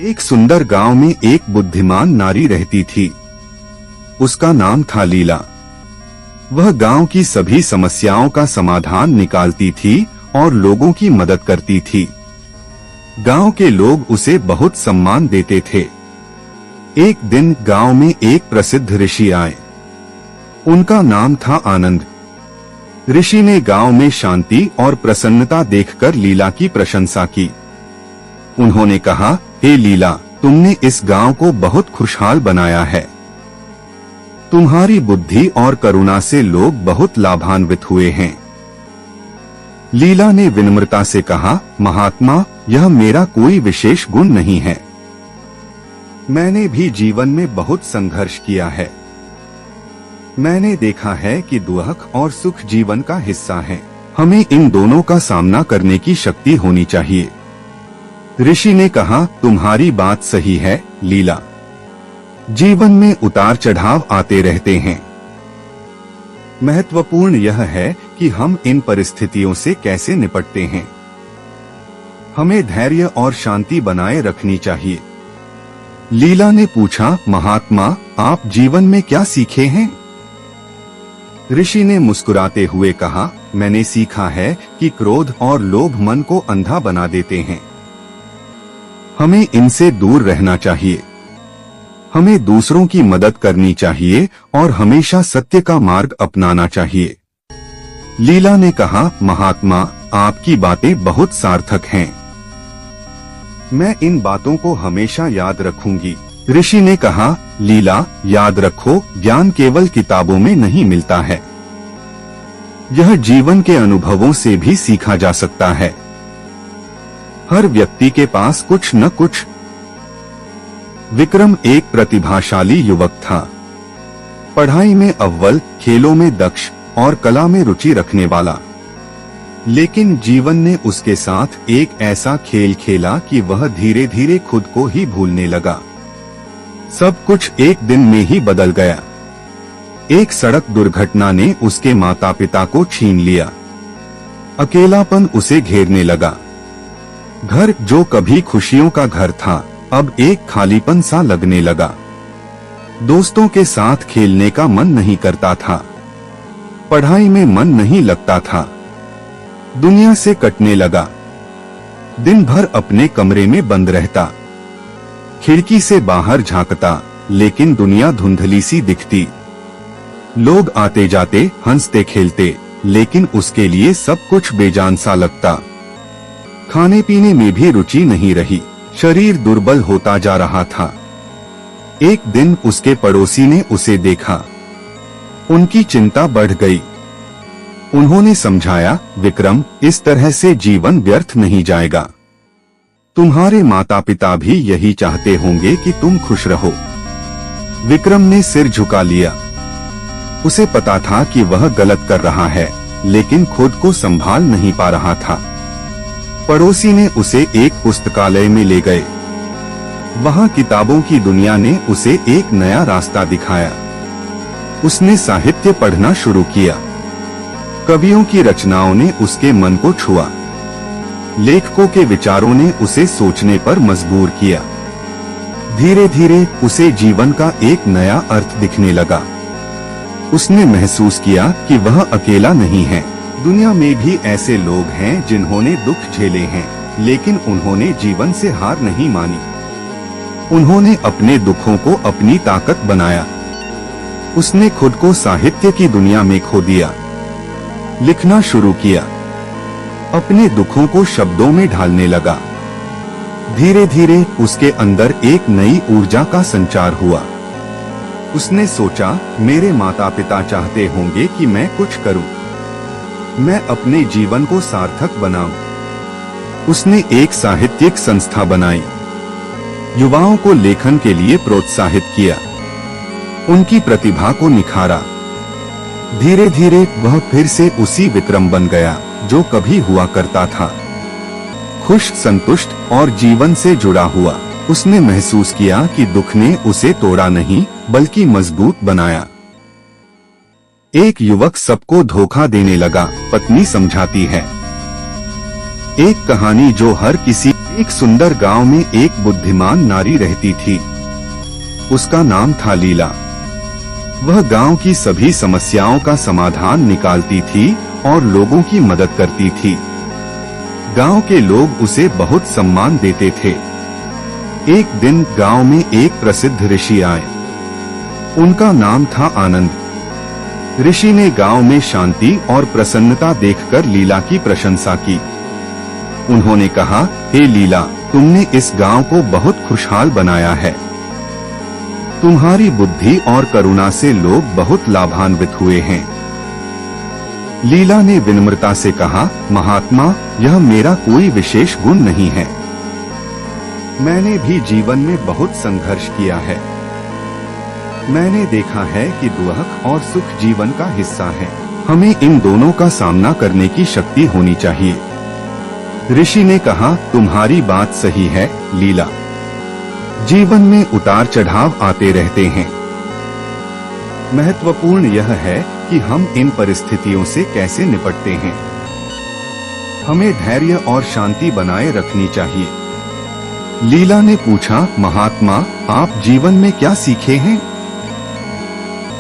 एक सुंदर गांव में एक बुद्धिमान नारी रहती थी। उसका नाम था लीला। वह गांव की सभी समस्याओं का समाधान निकालती थी और लोगों की मदद करती थी। गांव के लोग उसे बहुत सम्मान देते थे। एक दिन गांव में एक प्रसिद्ध ऋषि आए। उनका नाम था आनंद। ऋषि ने गांव में शांति और प्रसन्नता देखकर लीला की प्रशंसा की। उन्होंने कहा, हे लीला, तुमने इस गांव को बहुत खुशहाल बनाया है। तुम्हारी बुद्धि और करुणा से लोग बहुत लाभान्वित हुए हैं। लीला ने विनम्रता से कहा, महात्मा, यह मेरा कोई विशेष गुण नहीं है। मैंने भी जीवन में बहुत संघर्ष किया है। मैंने देखा है कि दुख और सुख जीवन का हिस्सा है। हमें इन दोनों का सामना करने की शक्ति होनी चाहिए। ऋषि ने कहा, तुम्हारी बात सही है लीला। जीवन में उतार चढ़ाव आते रहते हैं। महत्वपूर्ण यह है कि हम इन परिस्थितियों से कैसे निपटते हैं। हमें धैर्य और शांति बनाए रखनी चाहिए। लीला ने पूछा, महात्मा, आप जीवन में क्या सीखे हैं? ऋषि ने मुस्कुराते हुए कहा, मैंने सीखा है कि क्रोध और लोभ मन को अंधा बना देते हैं। हमें इनसे दूर रहना चाहिए। हमें दूसरों की मदद करनी चाहिए और हमेशा सत्य का मार्ग अपनाना चाहिए। लीला ने कहा, महात्मा, आपकी बातें बहुत सार्थक हैं। मैं इन बातों को हमेशा याद रखूंगी। ऋषि ने कहा, लीला, याद रखो, ज्ञान केवल किताबों में नहीं मिलता है। यह जीवन के अनुभवों से भी सीखा जा सकता है। हर व्यक्ति के पास कुछ न कुछ। विक्रम एक प्रतिभाशाली युवक था। पढ़ाई में अव्वल, खेलों में दक्ष और कला में रुचि रखने वाला। लेकिन जीवन ने उसके साथ एक ऐसा खेल खेला कि वह धीरे धीरे खुद को ही भूलने लगा। सब कुछ एक दिन में ही बदल गया। एक सड़क दुर्घटना ने उसके माता पिता को छीन लिया। अकेलापन उसे घेरने लगा। घर जो कभी खुशियों का घर था, अब एक खालीपन सा लगने लगा। दोस्तों के साथ खेलने का मन नहीं करता था। पढ़ाई में मन नहीं लगता था। दुनिया से कटने लगा। दिन भर अपने कमरे में बंद रहता। खिड़की से बाहर झांकता, लेकिन दुनिया धुंधली सी दिखती। लोग आते जाते, हंसते खेलते, लेकिन उसके लिए सब कुछ बेजान सा लगता। खाने पीने में भी रुचि नहीं रही। शरीर दुर्बल होता जा रहा था। एक दिन उसके पड़ोसी ने उसे देखा। उनकी चिंता बढ़ गई। उन्होंने समझाया, विक्रम, इस तरह से जीवन व्यर्थ नहीं जाएगा। तुम्हारे माता पिता भी यही चाहते होंगे कि तुम खुश रहो। विक्रम ने सिर झुका लिया। उसे पता था कि वह गलत कर रहा है, लेकिन खुद को संभाल नहीं पा रहा था। पड़ोसी ने उसे एक पुस्तकालय में ले गए। वहां किताबों की दुनिया ने उसे एक नया रास्ता दिखाया। उसने साहित्य पढ़ना शुरू किया। कवियों की रचनाओं ने उसके मन को छुआ। लेखकों के विचारों ने उसे सोचने पर मजबूर किया। धीरे धीरे उसे जीवन का एक नया अर्थ दिखने लगा। उसने महसूस किया कि वह अकेला नहीं है। दुनिया में भी ऐसे लोग हैं जिन्होंने दुख झेले हैं, लेकिन उन्होंने जीवन से हार नहीं मानी। उन्होंने अपने दुखों को अपनी ताकत बनाया। उसने खुद को साहित्य की दुनिया में खो दिया। लिखना शुरू किया। अपने दुखों को शब्दों में ढालने लगा। धीरे धीरे उसके अंदर एक नई ऊर्जा का संचार हुआ। उसने सोचा, मेरे माता पिता चाहते होंगे कि मैं कुछ करूं। मैं अपने जीवन को सार्थक बनाऊं। उसने एक साहित्यिक संस्था बनाई। युवाओं को लेखन के लिए प्रोत्साहित किया। उनकी प्रतिभा को निखारा। धीरे धीरे वह फिर से उसी विक्रम बन गया जो कभी हुआ करता था। खुश, संतुष्ट और जीवन से जुड़ा हुआ। उसने महसूस किया कि दुख ने उसे तोड़ा नहीं, बल्कि मजबूत बनाया। एक युवक सबको धोखा देने लगा, पत्नी समझाती है। एक कहानी जो हर किसी एक सुंदर गांव में एक बुद्धिमान नारी रहती थी। उसका नाम था लीला। वह गांव की सभी समस्याओं का समाधान निकालती थी और लोगों की मदद करती थी। गांव के लोग उसे बहुत सम्मान देते थे। एक दिन गांव में एक प्रसिद्ध ऋषि आए। उनका नाम था आनंद। ऋषि ने गांव में शांति और प्रसन्नता देखकर लीला की प्रशंसा की। उन्होंने कहा, हे लीला, तुमने इस गांव को बहुत खुशहाल बनाया है। तुम्हारी बुद्धि और करुणा से लोग बहुत लाभान्वित हुए हैं। लीला ने विनम्रता से कहा, महात्मा, यह मेरा कोई विशेष गुण नहीं है। मैंने भी जीवन में बहुत संघर्ष किया है। मैंने देखा है कि दुख और सुख जीवन का हिस्सा है। हमें इन दोनों का सामना करने की शक्ति होनी चाहिए। ऋषि ने कहा, तुम्हारी बात सही है लीला। जीवन में उतार चढ़ाव आते रहते हैं। महत्वपूर्ण यह है कि हम इन परिस्थितियों से कैसे निपटते हैं। हमें धैर्य और शांति बनाए रखनी चाहिए। लीला ने पूछा, महात्मा, आप जीवन में क्या सीखे हैं?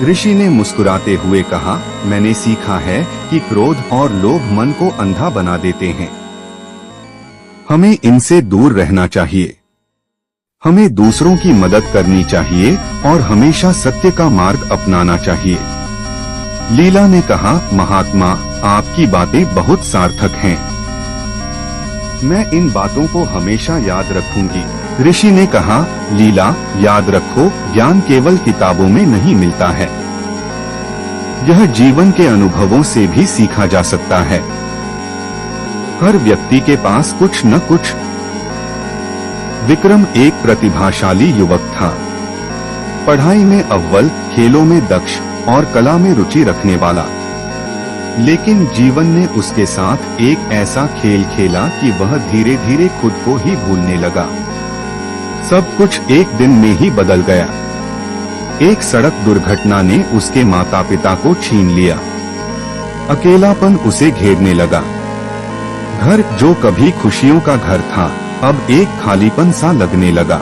ऋषि ने मुस्कुराते हुए कहा, मैंने सीखा है कि क्रोध और लोभ मन को अंधा बना देते हैं। हमें इनसे दूर रहना चाहिए। हमें दूसरों की मदद करनी चाहिए और हमेशा सत्य का मार्ग अपनाना चाहिए। लीला ने कहा, महात्मा, आपकी बातें बहुत सार्थक हैं। मैं इन बातों को हमेशा याद रखूंगी। ऋषि ने कहा, लीला, याद रखो, ज्ञान केवल किताबों में नहीं मिलता है। यह जीवन के अनुभवों से भी सीखा जा सकता है। हर व्यक्ति के पास कुछ न कुछ। विक्रम एक प्रतिभाशाली युवक था। पढ़ाई में अव्वल, खेलों में दक्ष और कला में रुचि रखने वाला। लेकिन जीवन ने उसके साथ एक ऐसा खेल खेला कि वह धीरे धीरे खुद को ही भूलने लगा। सब कुछ एक दिन में ही बदल गया। एक सड़क दुर्घटना ने उसके माता पिता को छीन लिया। अकेलापन उसे घेरने लगा। घर जो कभी खुशियों का घर था, अब एक खालीपन सा लगने लगा।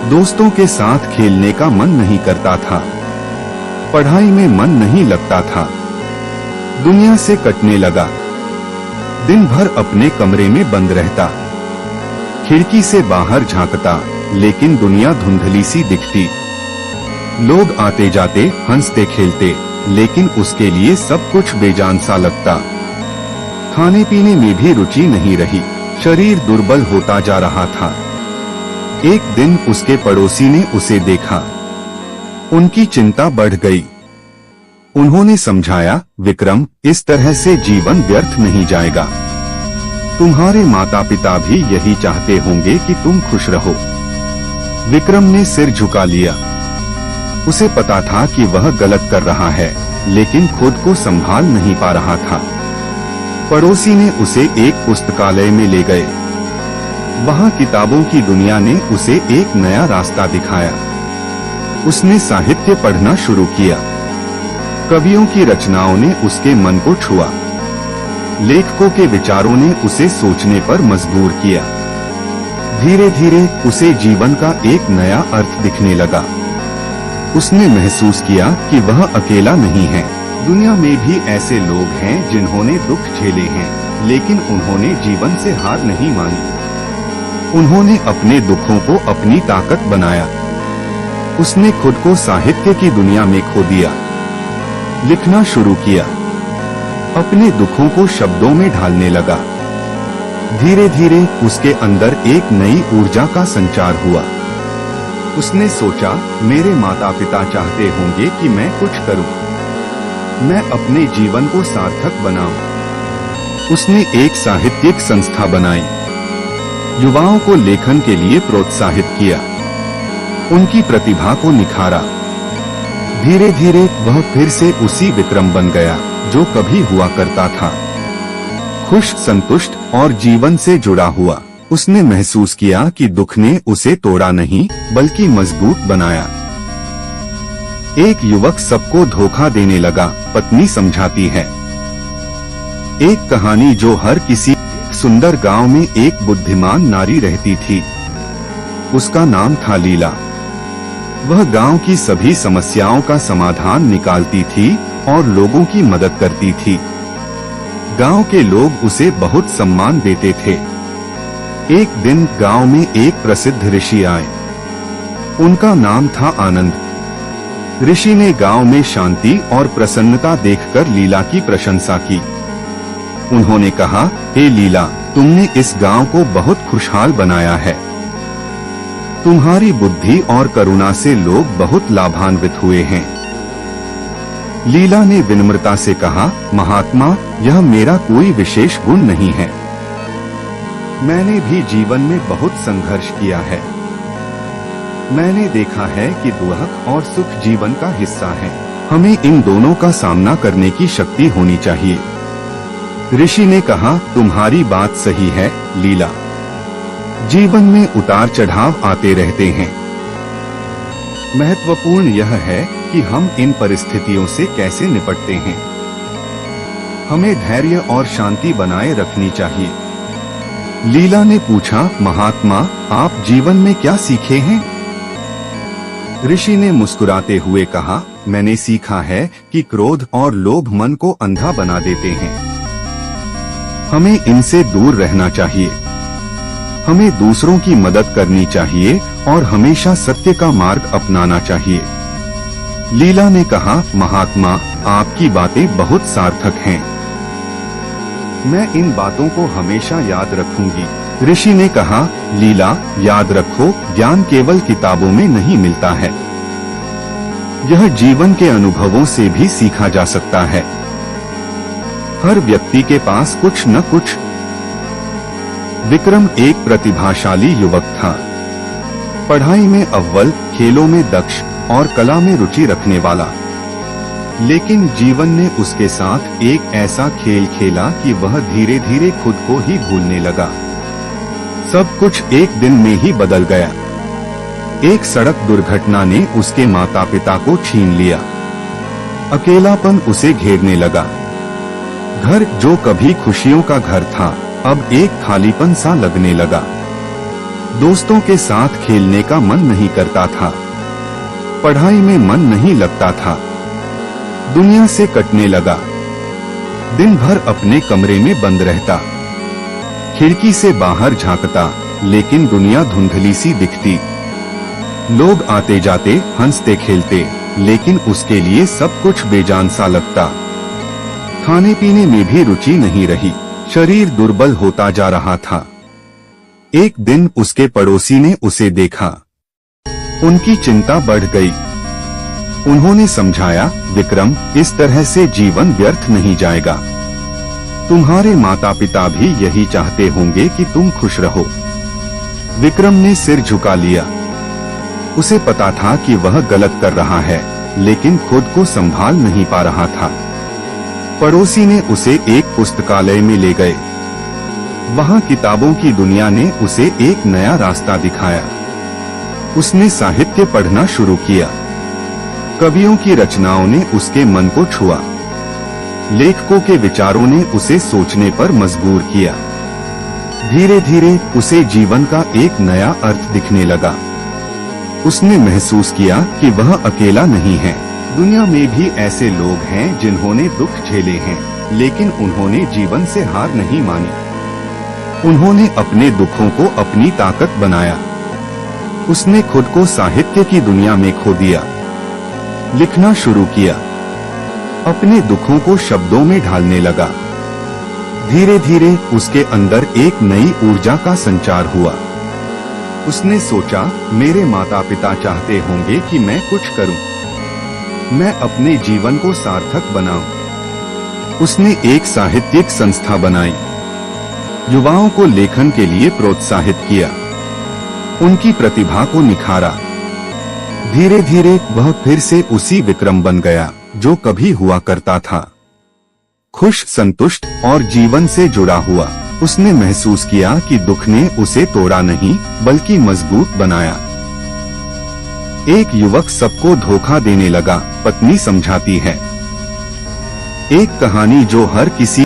दोस्तों के साथ खेलने का मन नहीं करता था। पढ़ाई में मन नहीं लगता था। दुनिया से कटने लगा। दिन भर अपने कमरे में बंद रहता। खिड़की से बाहर झांकता, लेकिन दुनिया धुंधली सी दिखती। लोग आते जाते, हंसते खेलते, लेकिन उसके लिए सब कुछ बेजान सा लगता। खाने पीने में भी रुचि नहीं रही। शरीर दुर्बल होता जा रहा था। एक दिन उसके पड़ोसी ने उसे देखा। उनकी चिंता बढ़ गई। उन्होंने समझाया, विक्रम, इस तरह से जीवन व्यर्थ नहीं जाएगा। तुम्हारे माता पिता भी यही चाहते होंगे कि तुम खुश रहो। विक्रम ने सिर झुका लिया। उसे पता था कि वह गलत कर रहा है, लेकिन खुद को संभाल नहीं पा रहा था। पड़ोसी ने उसे एक पुस्तकालय में ले गए। वहां किताबों की दुनिया ने उसे एक नया रास्ता दिखाया। उसने साहित्य पढ़ना शुरू किया। कवियों की रचनाओं ने उसके मन को छुआ। लेखकों के विचारों ने उसे सोचने पर मजबूर किया। धीरे धीरे उसे जीवन का एक नया अर्थ दिखने लगा। उसने महसूस किया कि वह अकेला नहीं है। दुनिया में भी ऐसे लोग हैं जिन्होंने दुख झेले हैं, लेकिन उन्होंने जीवन से हार नहीं मानी। उन्होंने अपने दुखों को अपनी ताकत बनाया। उसने खुद को साहित्य की दुनिया में खो दिया। लिखना शुरू किया। अपने दुखों को शब्दों में ढालने लगा। धीरे धीरे उसके अंदर एक नई ऊर्जा का संचार हुआ। उसने सोचा, मेरे माता पिता चाहते होंगे कि मैं कुछ करूं। मैं अपने जीवन को सार्थक बनाऊं। उसने एक साहित्यिक संस्था बनाई। युवाओं को लेखन के लिए प्रोत्साहित किया। उनकी प्रतिभा को निखारा। धीरे धीरे वह फिर से उसी विक्रम बन गया जो कभी हुआ करता था। खुश, संतुष्ट और जीवन से जुड़ा हुआ। उसने महसूस किया कि दुख ने उसे तोड़ा नहीं, बल्कि मजबूत बनाया। एक युवक सबको धोखा देने लगा, पत्नी समझाती है। एक कहानी जो हर किसी एक सुंदर गांव में एक बुद्धिमान नारी रहती थी। उसका नाम था लीला। वह गांव की सभी समस्याओं का समाधान निकालती थी और लोगों की मदद करती थी। गांव के लोग उसे बहुत सम्मान देते थे। एक दिन गांव में एक प्रसिद्ध ऋषि आए। उनका नाम था आनंद। ऋषि ने गांव में शांति और प्रसन्नता देखकर लीला की प्रशंसा की। उन्होंने कहा, हे लीला, तुमने इस गांव को बहुत खुशहाल बनाया है। तुम्हारी बुद्धि और करुणा से लोग बहुत लाभान्वित हुए हैं। लीला ने विनम्रता से कहा, महात्मा, यह मेरा कोई विशेष गुण नहीं है। मैंने भी जीवन में बहुत संघर्ष किया है। मैंने देखा है कि दुख और सुख जीवन का हिस्सा है। हमें इन दोनों का सामना करने की शक्ति होनी चाहिए। ऋषि ने कहा, तुम्हारी बात सही है लीला। जीवन में उतार चढ़ाव आते रहते हैं। महत्वपूर्ण यह है कि हम इन परिस्थितियों से कैसे निपटते हैं। हमें धैर्य और शांति बनाए रखनी चाहिए। लीला ने पूछा, महात्मा, आप जीवन में क्या सीखे हैं? ऋषि ने मुस्कुराते हुए कहा, मैंने सीखा है कि क्रोध और लोभ मन को अंधा बना देते हैं। हमें इनसे दूर रहना चाहिए। हमें दूसरों की मदद करनी चाहिए और हमेशा सत्य का मार्ग अपनाना चाहिए। लीला ने कहा, महात्मा, आपकी बातें बहुत सार्थक हैं। मैं इन बातों को हमेशा याद रखूंगी। ऋषि ने कहा, लीला, याद रखो, ज्ञान केवल किताबों में नहीं मिलता है। यह जीवन के अनुभवों से भी सीखा जा सकता है। हर व्यक्ति के पास कुछ न कुछ। विक्रम एक प्रतिभाशाली युवक था। पढ़ाई में अव्वल, खेलों में दक्ष और कला में रुचि रखने वाला। लेकिन जीवन ने उसके साथ एक ऐसा खेल खेला कि वह धीरे धीरे खुद को ही भूलने लगा। सब कुछ एक दिन में ही बदल गया। एक सड़क दुर्घटना ने उसके माता पिता को छीन लिया। अकेलापन उसे घेरने लगा। घर जो कभी खुशियों का घर था, अब एक खालीपन सा लगने लगा। दोस्तों के साथ खेलने का मन नहीं करता था। पढ़ाई में मन नहीं लगता था। दुनिया से कटने लगा। दिन भर अपने कमरे में बंद रहता। खिड़की से बाहर झांकता, लेकिन दुनिया धुंधली सी दिखती। लोग आते जाते, हंसते खेलते, लेकिन उसके लिए सब कुछ बेजान सा लगता। खाने पीने में भी रुचि नहीं रही। शरीर दुर्बल होता जा रहा था। एक दिन उसके पड़ोसी ने उसे देखा। उनकी चिंता बढ़ गई। उन्होंने समझाया, विक्रम, इस तरह से जीवन व्यर्थ नहीं जाएगा। तुम्हारे माता पिता भी यही चाहते होंगे कि तुम खुश रहो। विक्रम ने सिर झुका लिया। उसे पता था कि वह गलत कर रहा है, लेकिन खुद को संभाल नहीं पा रहा था। पड़ोसी ने उसे एक पुस्तकालय में ले गए। वहां किताबों की दुनिया ने उसे एक नया रास्ता दिखाया। उसने साहित्य पढ़ना शुरू किया। कवियों की रचनाओं ने उसके मन को छुआ। लेखकों के विचारों ने उसे सोचने पर मजबूर किया। धीरे धीरे उसे जीवन का एक नया अर्थ दिखने लगा। उसने महसूस किया कि वह अकेला नहीं है। दुनिया में भी ऐसे लोग हैं जिन्होंने दुख झेले हैं, लेकिन उन्होंने जीवन से हार नहीं मानी। उन्होंने अपने दुखों को अपनी ताकत बनाया। उसने खुद को साहित्य की दुनिया में खो दिया। लिखना शुरू किया। अपने दुखों को शब्दों में ढालने लगा। धीरे धीरे उसके अंदर एक नई ऊर्जा का संचार हुआ। उसने सोचा, मेरे माता पिता चाहते होंगे कि मैं कुछ करूं। मैं अपने जीवन को सार्थक बनाऊं। उसने एक साहित्यिक संस्था बनाई। युवाओं को लेखन के लिए प्रोत्साहित किया। उनकी प्रतिभा को निखारा। धीरे धीरे वह फिर से उसी विक्रम बन गया जो कभी हुआ करता था। खुश, संतुष्ट और जीवन से जुड़ा हुआ। उसने महसूस किया कि दुख ने उसे तोड़ा नहीं, बल्कि मजबूत बनाया। एक युवक सबको धोखा देने लगा, पत्नी समझाती है। एक कहानी जो हर किसी